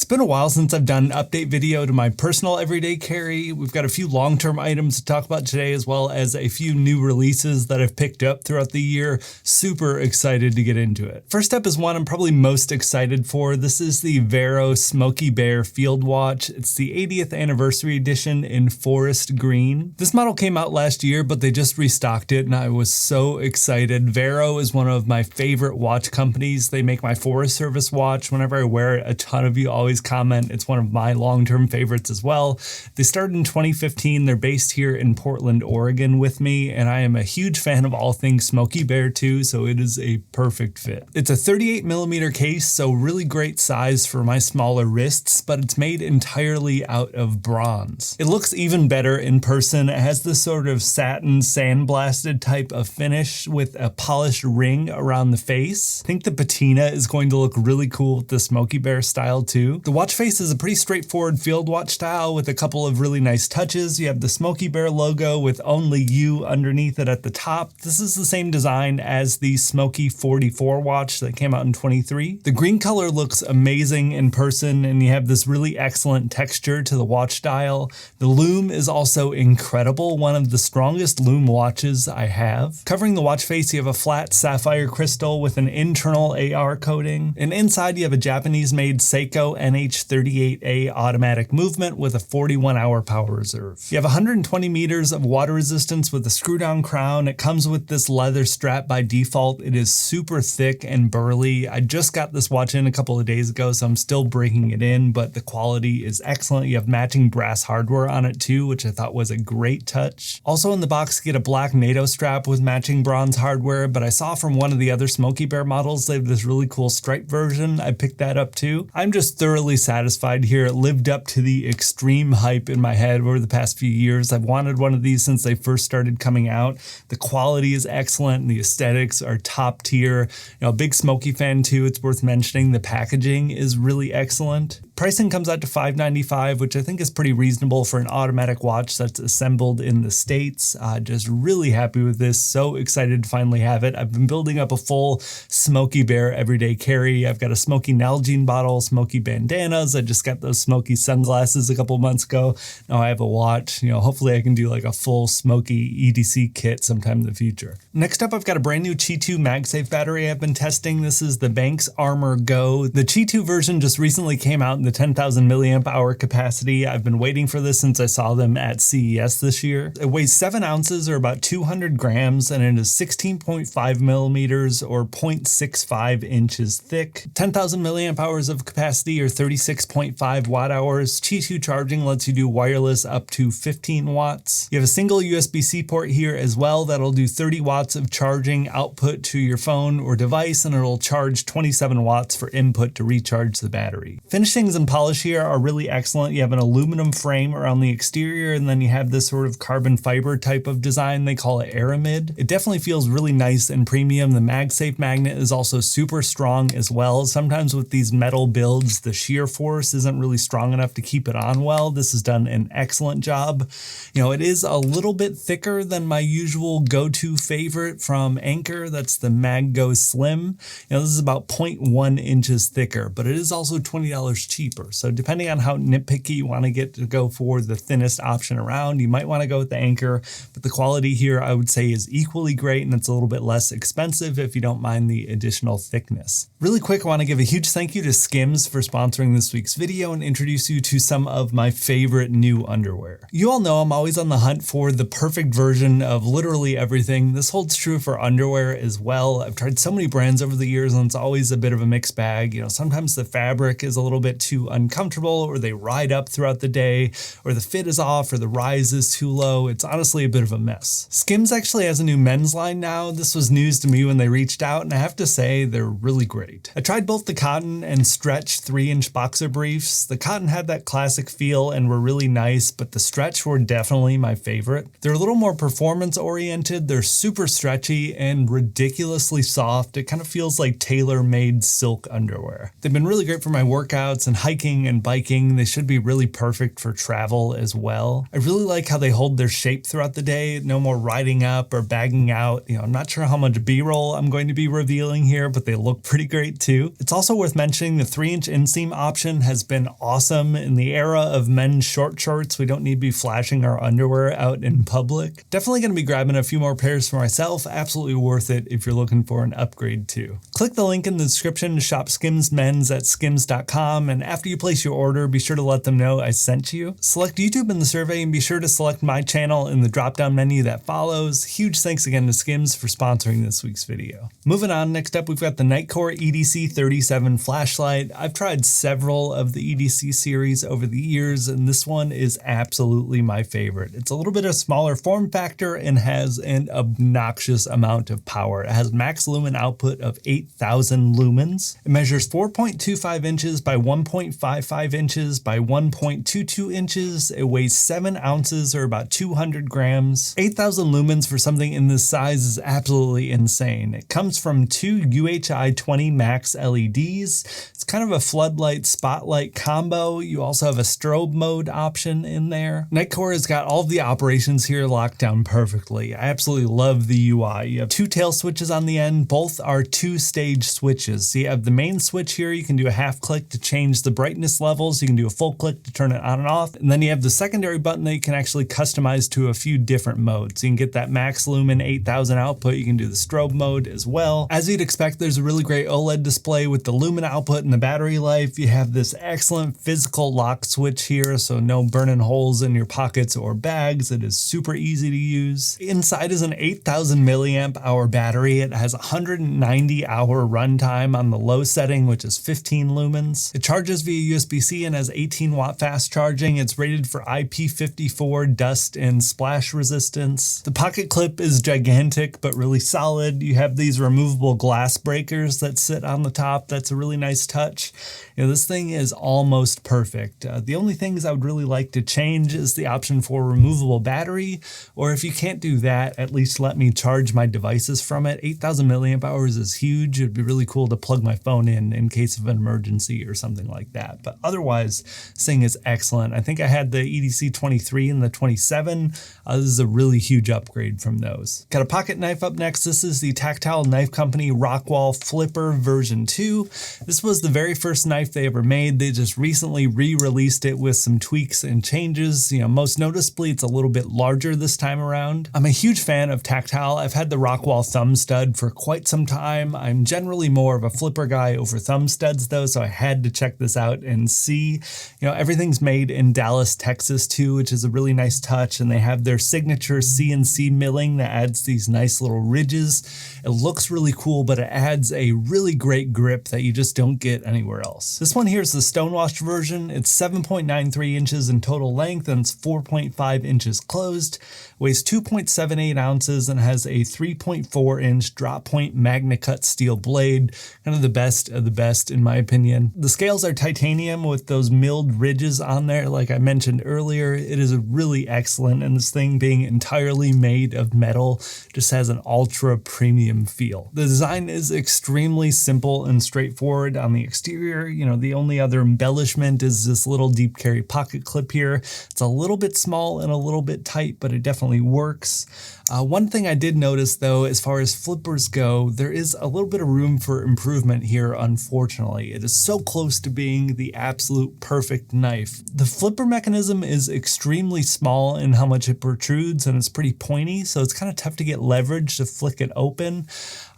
been a while since I've done an update video to my personal everyday carry. We've got a few long-term items to talk about today, as well as a few new releases that I've picked up throughout the year. Super excited to get into it. First up is one I'm probably most excited for. This is the VERO Smokey Bear Field Watch. It's the 80th anniversary edition in forest green. This model came out last year, but they just restocked it and I was so excited. VERO is one of my favorite watch companies. They make my Forest Service watch. Whenever I wear it, a ton of you always comment it's one of my long-term favorites as well. They started in 2015. They're based here in Portland, Oregon with me, and I am a huge fan of all things Smokey Bear too, so it is a perfect fit. It's a 38mm case, so really great size for my smaller wrists, but it's made entirely out of bronze. It looks even better in person. It has this sort of satin sandblasted type of finish with a polished ring around the face. I think the patina is going to look really cool with the Smokey Bear style too. The watch face is a pretty straightforward field watch style with a couple of really nice touches. You have the Smokey Bear logo with only you underneath it at the top. This is the same design as the Smokey 44 watch that came out in 23. The green color looks amazing in person, and you have this really excellent texture to the watch dial. The lume is also incredible, one of the strongest lume watches I have. Covering the watch face, you have a flat sapphire crystal with an internal AR coating, and inside you have a Japanese-made Seiko NH38A automatic movement with a 41-hour power reserve. You have 120 meters of water resistance with a screw-down crown. It comes with this leather strap by default. It is super thick and burly. I just got this watch in a couple of days ago, so I'm still breaking it in, but the quality is excellent. You have matching brass hardware on it too, which I thought was a great touch. Also in the box, you get a black NATO strap with matching bronze hardware, but I saw from one of the other Smokey Bear models, they have this really cool stripe version. I picked that up too. I'm just thoroughly satisfied here. It lived up to the extreme hype in my head over the past few years. I've wanted one of these since they first started coming out. The quality is excellent and the aesthetics are top tier. You know, a big Smokey fan too. It's worth mentioning the packaging is really excellent. Pricing comes out to $595, which I think is pretty reasonable for an automatic watch that's assembled in the States. Just really happy with this. So excited to finally have it. I've been building up a full Smokey Bear everyday carry. I've got a Smokey Nalgene bottle, Smokey bandanas. I just got those Smokey sunglasses a couple months ago. Now I have a watch. You know, hopefully I can do like a full Smokey EDC kit sometime in the future. Next up, I've got a brand new Qi 2 MagSafe battery I've been testing. This is the Benks ArmorGo. The Qi 2 version just recently came out in the 10,000 milliamp hour capacity. I've been waiting for this since I saw them at CES this year. It weighs 7 ounces or about 200 grams, and it is 16.5 millimeters or 0.65 inches thick. 10,000 milliamp hours of capacity or 36.5 watt hours. Qi 2 charging lets you do wireless up to 15 watts. You have a single USB-C port here as well that'll do 30 watts of charging output to your phone or device, and it'll charge 27 watts for input to recharge the battery. Finishings and polish here are really excellent. You have an aluminum frame around the exterior, and then you have this sort of carbon fiber type of design. They call it aramid. It definitely feels really nice and premium. The MagSafe magnet is also super strong as well. Sometimes with these metal builds, the shear force isn't really strong enough to keep it on well. This has done an excellent job. You know, it is a little bit thicker than my usual go-to favorite from Anker. That's the MagGo Slim. You know, this is about 0.1 inches thicker, but it is also $20 cheaper. So depending on how nitpicky you want to get to go for the thinnest option around, you might want to go with the Anker, but the quality here I would say is equally great, and it's a little bit less expensive if you don't mind the additional thickness. Really quick, I want to give a huge thank you to SKIMS for sponsoring this week's video and introduce you to some of my favorite new underwear. You all know I'm always on the hunt for the perfect version of literally everything. This holds true for underwear as well. I've tried so many brands over the years and it's always a bit of a mixed bag. You know, sometimes the fabric is a little bit too uncomfortable, or they ride up throughout the day, or the fit is off, or the rise is too low. It's honestly a bit of a mess. SKIMS actually has a new men's line now. This was news to me when they reached out, and I have to say they're really great. I tried both the cotton and stretch 3-inch boxer briefs. The cotton had that classic feel and were really nice, but the stretch were definitely my favorite. They're a little more performance oriented. They're super stretchy and ridiculously soft. It kind of feels like tailor-made silk underwear. They've been really great for my workouts and hiking and biking. They should be really perfect for travel as well. I really like how they hold their shape throughout the day. No more riding up or bagging out. I'm not sure how much B-roll I'm going to be revealing here, but they look pretty great too. It's also worth mentioning the 3-inch inseam option has been awesome. In the era of men's short shorts, we don't need to be flashing our underwear out in public. Definitely going to be grabbing a few more pairs for myself. Absolutely worth it if you're looking for an upgrade too. Click the link in the description to shop SKIMS men's at skims.com, and after you place your order, be sure to let them know I sent you. Select YouTube in the survey and be sure to select my channel in the drop-down menu that follows. Huge thanks again to SKIMS for sponsoring this week's video. Moving on, next up we've got the Nitecore EDC37 flashlight. I've tried several of the EDC series over the years, and this one is absolutely my favorite. It's a little bit of smaller form factor and has an obnoxious amount of power. It has max lumen output of 8,000 lumens. It measures 4.25 inches by 1.55 inches by 1.22 inches. It weighs 7 ounces or about 200 grams. 8,000 lumens for something in this size is absolutely insane. It comes from 2 UHI 20 max LEDs. It's kind of a floodlight spotlight combo. You also have a strobe mode option in there. Nitecore has got all of the operations here locked down perfectly. I absolutely love the UI. You have 2 tail switches on the end. Both are 2-stage switches. So you have the main switch here. You can do a half click to change the brightness levels. You can do a full click to turn it on and off. And then you have the secondary button that you can actually customize to a few different modes. You can get that max lumen 8,000 output. You can do the strobe mode as well. As you'd expect, there's a really great OLED display with the lumen output and the battery life. You have this excellent physical lock switch here, so no burning holes in your pockets or bags. It is super easy to use. Inside is an 8,000 milliamp hour battery. It has 190 hour runtime on the low setting, which is 15 lumens. It charges via USB-C and has 18 watt fast charging. It's rated for IP54 dust and splash resistance. The pocket clip is gigantic, but really solid. You have these removable glass breakers that sit on the top. That's a really nice touch. This thing is almost perfect. The only things I would really like to change is the option for removable battery, or if you can't do that, at least let me charge my devices from it. 8,000 milliamp hours is huge. It'd be really cool to plug my phone in case of an emergency or something like that. But otherwise, this thing is excellent. I think I had the EDC 23 and the 27. This is a really huge upgrade from those. Got a pocket knife up next. This is the Tactile Knife Company Rockwall Flipper version 2. This was the very first knife they ever made. They just recently re-released it with some tweaks and changes. Most noticeably, it's a little bit larger this time around. I'm a huge fan of Tactile. I've had the Rockwall thumb stud for quite some time. I'm generally more of a flipper guy over thumb studs though, so I had to check this out and see. Everything's made in Dallas, Texas too, which is a really nice touch, and they have their signature CNC milling that adds these nice little ridges. It looks really cool, but it adds a really great grip that you just don't get anywhere else. This one here is the stonewashed version. It's 7.93 inches in total length and it's 4.5 inches closed. Weighs 2.78 ounces and has a 3.4 inch drop point MagnaCut steel blade. Kind of the best of the best in my opinion. The scales are titanium with those milled ridges on there like I mentioned earlier. It is really excellent, and this thing being entirely made of metal just has an ultra premium feel. The design is extremely simple and straightforward on the exterior. The only other embellishment is this little deep carry pocket clip here. It's a little bit small and a little bit tight, but it definitely works. One thing I did notice though, as far as flippers go, there is a little bit of room for improvement here, unfortunately. It is so close to being the absolute perfect knife. The flipper mechanism is extremely small in how much it protrudes, and it's pretty pointy, so it's kind of tough to get leverage to flick it open.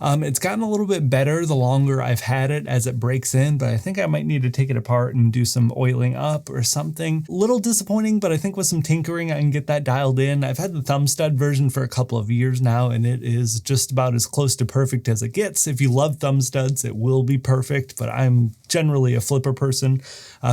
It's gotten a little bit better the longer I've had it as it breaks in, but I think I might need to take it apart and do some oiling up or something. A little disappointing, but I think with some tinkering I can get that dialed in. I've had the thumb stud version for a couple of years now, and it is just about as close to perfect as it gets. If you love thumb studs, it will be perfect, but I'm generally a flipper person,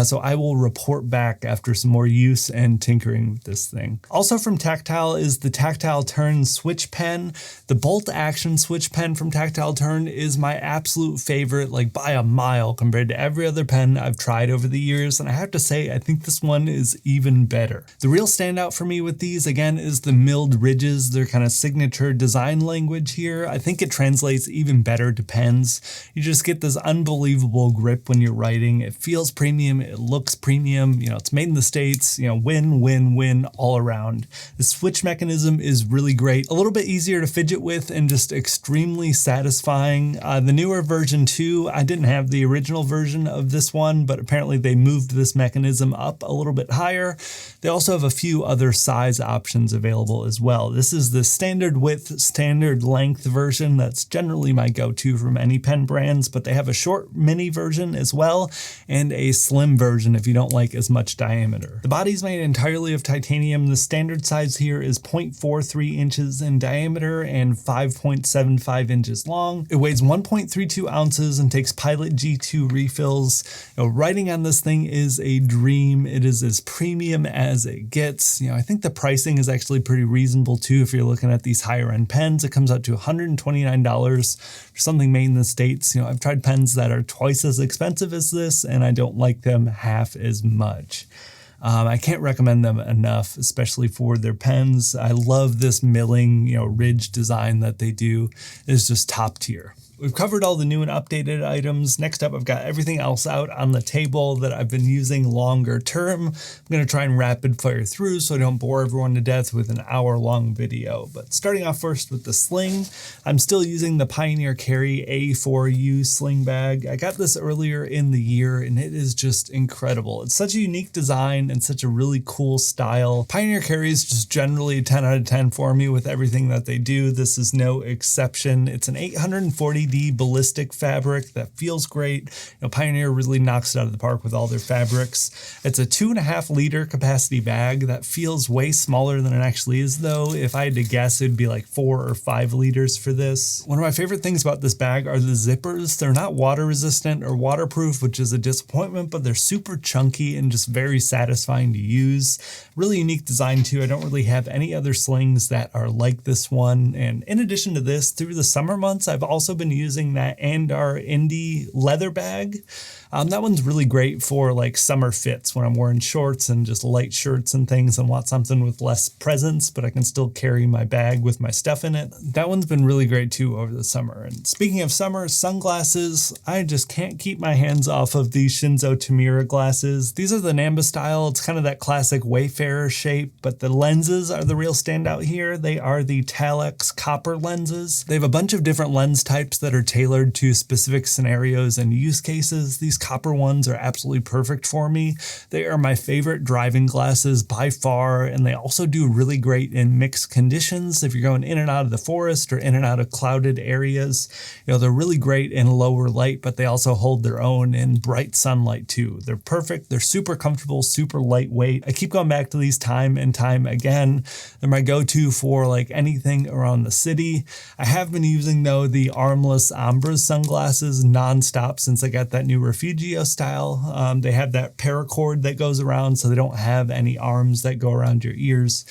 so I will report back after some more use and tinkering with this thing. Also from Tactile is the Tactile Turn Switch Pen. The bolt action switch pen from Tactile Turn is my absolute favorite, like by a mile, compared to every other pen I've tried over the years, and I have to say I think this one is even better. The real standout for me with these, again, is the milled ridges. They're kind of signature design language here. I think it translates even better to pens. You just get this unbelievable grip grip when you're writing. It feels premium. It looks premium. You know, it's made in the States. You know, win, win, win all around. The switch mechanism is really great. A little bit easier to fidget with and just extremely satisfying. The newer version 2, I didn't have the original version of this one, but apparently they moved this mechanism up a little bit higher. They also have a few other size options available as well. This is the standard width, standard length version. That's generally my go-to from any pen brands, but they have a short mini version as well and a slim version if you don't like as much diameter. The body's made entirely of titanium. The standard size here is 0.43 inches in diameter and 5.75 inches long. It weighs 1.32 ounces and takes Pilot G2 refills. You know, writing on this thing is a dream. It is as premium as it gets. You know, I think the pricing is actually pretty reasonable too. If you're looking at these higher end pens, it comes out to $129 for something made in the States. You know, I've tried pens that are twice as expensive as this, and I don't like them half as much. I can't recommend them enough, especially for their pens. I love this milling, you know, ridge design that they do. It's just top tier. We've covered all the new and updated items. Next up, I've got everything else out on the table that I've been using longer term. I'm going to try and rapid fire through so I don't bore everyone to death with an hour-long video. But starting off first with the Sling, I'm still using the Pioneer Carry A4U sling bag. I got this earlier in the year and it is just incredible. It's such a unique design and such a really cool style. Pioneer Carry is just generally a 10 out of 10 for me with everything that they do. This is no exception. It's an 840D ballistic fabric that feels great. You know, Pioneer really knocks it out of the park with all their fabrics. It's a 2.5 liter capacity bag that feels way smaller than it actually is though. If I had to guess, it'd be like 4 or 5 liters for this. One of my favorite things about this bag are the zippers. They're not water resistant or waterproof, which is a disappointment, but they're super chunky and just very satisfying to use. Really unique design too. I don't really have any other slings that are like this one. And in addition to this, through the summer months, I've also been using that Andar Indie leather bag. That one's really great for like summer fits when I'm wearing shorts and just light shirts and things and want something with less presence, but I can still carry my bag with my stuff in it. That one's been really great too over the summer. And speaking of summer, sunglasses, I just can't keep my hands off of these Shinzo Tamura glasses. These are the Namba style. It's kind of that classic Wayfarer shape, but the lenses are the real standout here. They are the Talex copper lenses. They have a bunch of different lens types that are tailored to specific scenarios and use cases. These copper ones are absolutely perfect for me. They are my favorite driving glasses by far, and they also do really great in mixed conditions. If you're going in and out of the forest or in and out of clouded areas, you know, they're really great in lower light, but they also hold their own in bright sunlight too. They're perfect. They're super comfortable, super lightweight. I keep going back to these time and time again. They're my go-to for like anything around the city. I have been using though the armless Ombra sunglasses nonstop since I got that new Refugio style. They have that paracord that goes around so they don't have any arms that go around your ears.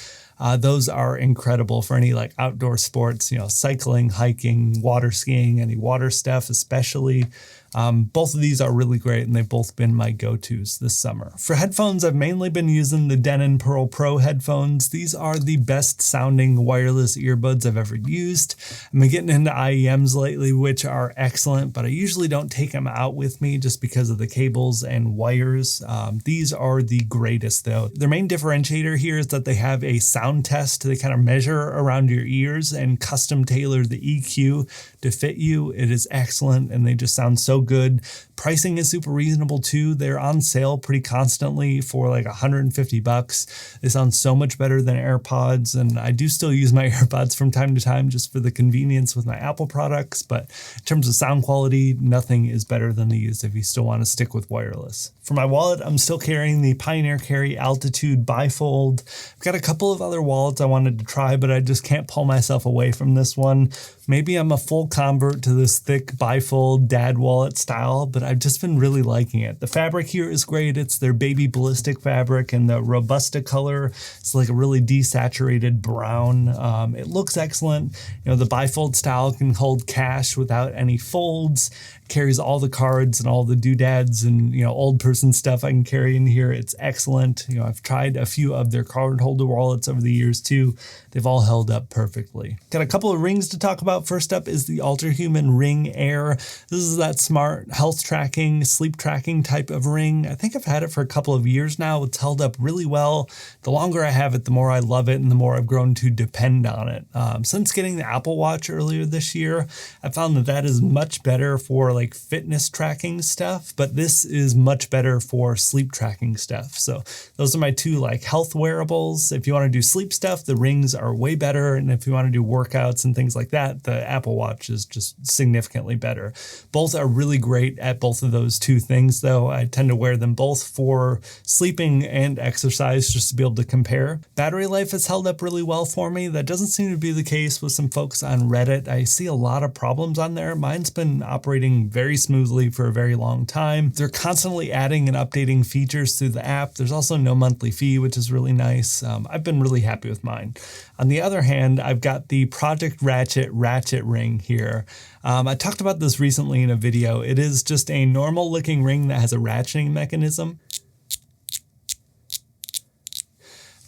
Those are incredible for any like outdoor sports, you know, cycling, hiking, water skiing, any water stuff especially. Both of these are really great and they've both been my go-tos this summer. For headphones, I've mainly been using the Denon PerL Pro headphones. These are the best sounding wireless earbuds I've ever used. I've been getting into IEMs lately, which are excellent, but I usually don't take them out with me just because of the cables and wires. These are the greatest though. Their main differentiator here is that they have a sound test. They kind of measure around your ears and custom tailor the EQ to fit you. It is excellent and they just sound so good. Pricing is super reasonable too. They're on sale pretty constantly for like $150. They sound so much better than AirPods, and I do still use my AirPods from time to time just for the convenience with my Apple products, but in terms of sound quality, nothing is better than these if you still want to stick with wireless. For my wallet, I'm still carrying the Pioneer Carry Altitude Bifold. I've got a couple of other wallets I wanted to try, but I just can't pull myself away from this one. Maybe I'm a full convert to this thick bifold dad wallet style, but I've just been really liking it. The fabric here is great. It's their baby ballistic fabric and the Robusta color. It's like a really desaturated brown. It looks excellent. You know, the bifold style can hold cash without any folds. carries all the cards and all the doodads and, you know, old person stuff I can carry in here. It's excellent. You know, I've tried a few of their card holder wallets over the years too. They've all held up perfectly. Got a couple of rings to talk about. First up is the Ultrahuman Ring Air. This is that smart health tracking, sleep tracking type of ring. I think I've had it for a couple of years now. It's held up really well. The longer I have it, the more I love it and the more I've grown to depend on it. Since getting the Apple Watch earlier this year, I found that that is much better for like fitness tracking stuff, but this is much better for sleep tracking stuff. So those are my two like health wearables. If you want to do sleep stuff, the rings are way better. And if you want to do workouts and things like that, the Apple Watch is just significantly better. Both are really great at both of those two things though. I tend to wear them both for sleeping and exercise just to be able to compare. Battery life has held up really well for me. That doesn't seem to be the case with some folks on Reddit. I see a lot of problems on there. Mine's been operating very smoothly for a very long time. They're constantly adding and updating features through the app. There's also no monthly fee, which is really nice. I've been really happy with mine. On the other hand, I've got the Project Ratchet ring here. I talked about this recently in a video. It is just a normal looking ring that has a ratcheting mechanism.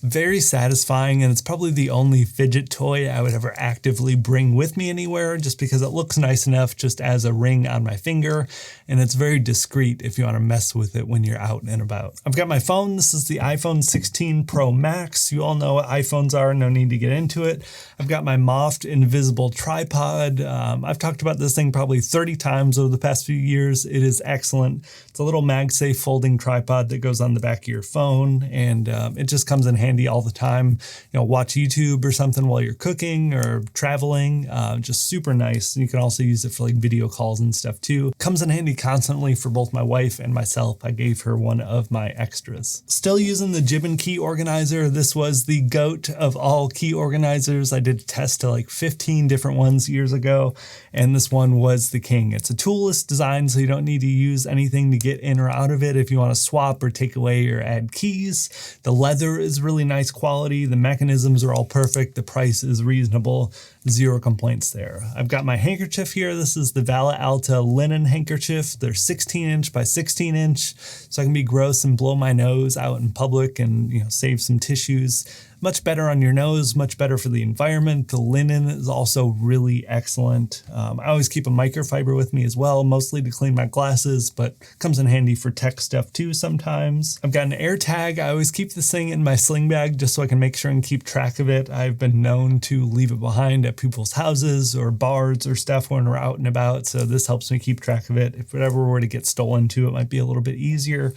Very satisfying, and it's probably the only fidget toy I would ever actively bring with me anywhere, just because it looks nice enough just as a ring on my finger, and it's very discreet if you want to mess with it when you're out and about. I've got my phone. This is the iPhone 16 Pro Max. You all know what iPhones are, no need to get into it. I've got my MOFT invisible tripod. I've talked about this thing probably 30 times over the past few years. It is excellent. It's a little MagSafe folding tripod that goes on the back of your phone, and it just comes in handy all the time. You know, watch YouTube or something while you're cooking or traveling. Just super nice. And you can also use it for like video calls and stuff too. Comes in handy constantly for both my wife and myself. I gave her one of my extras. Still using the Jibbon Key Organizer. This was the GOAT of all key organizers. I did a test to like 15 different ones years ago, and this one was the king. It's a toolless design, so you don't need to use anything to get in or out of it if you want to swap or take away or add keys. The leather is really nice quality. The mechanisms are all perfect. The price is reasonable. Zero complaints there. I've got my handkerchief here. This is the Vala Alta linen handkerchief. They're 16 inch by 16 inch, so I can be gross and blow my nose out in public and, you know, save some tissues. Much better on your nose, much better for the environment. The linen is also really excellent. I always keep a microfiber with me as well, mostly to clean my glasses, but comes in handy for tech stuff too sometimes. I've got an AirTag. I always keep this thing in my sling bag just so I can make sure and keep track of it. I've been known to leave it behind at people's houses or bars or stuff when we're out and about, so this helps me keep track of it. If whatever were to get stolen too, it might be a little bit easier.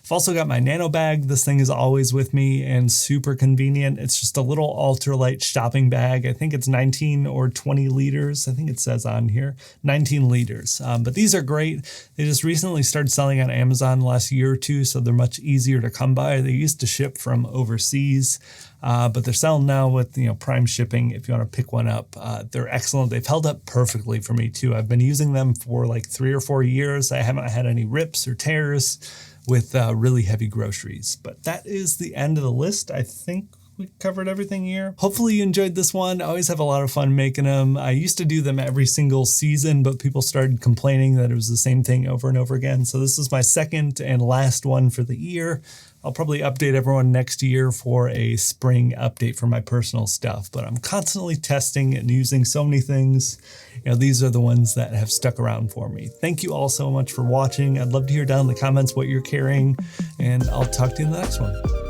I've also got my NanoBag. This thing is always with me and super convenient. It's just a little ultralight shopping bag. I think it's 19 or 20 liters. I think it says on here, 19 liters. But these are great. They just recently started selling on Amazon the last year or two, so they're much easier to come by. They used to ship from overseas, but they're selling now with, you know, Prime shipping if you want to pick one up. They're excellent. They've held up perfectly for me too. I've been using them for like 3 or 4 years. I haven't had any rips or tears with really heavy groceries. But that is the end of the list. I think we covered everything here. Hopefully you enjoyed this one. I always have a lot of fun making them. I used to do them every single season, but people started complaining that it was the same thing over and over again. So this is my second and last one for the year. I'll probably update everyone next year for a spring update for my personal stuff, but I'm constantly testing and using so many things. You know, these are the ones that have stuck around for me. Thank you all so much for watching. I'd love to hear down in the comments what you're carrying, and I'll talk to you in the next one.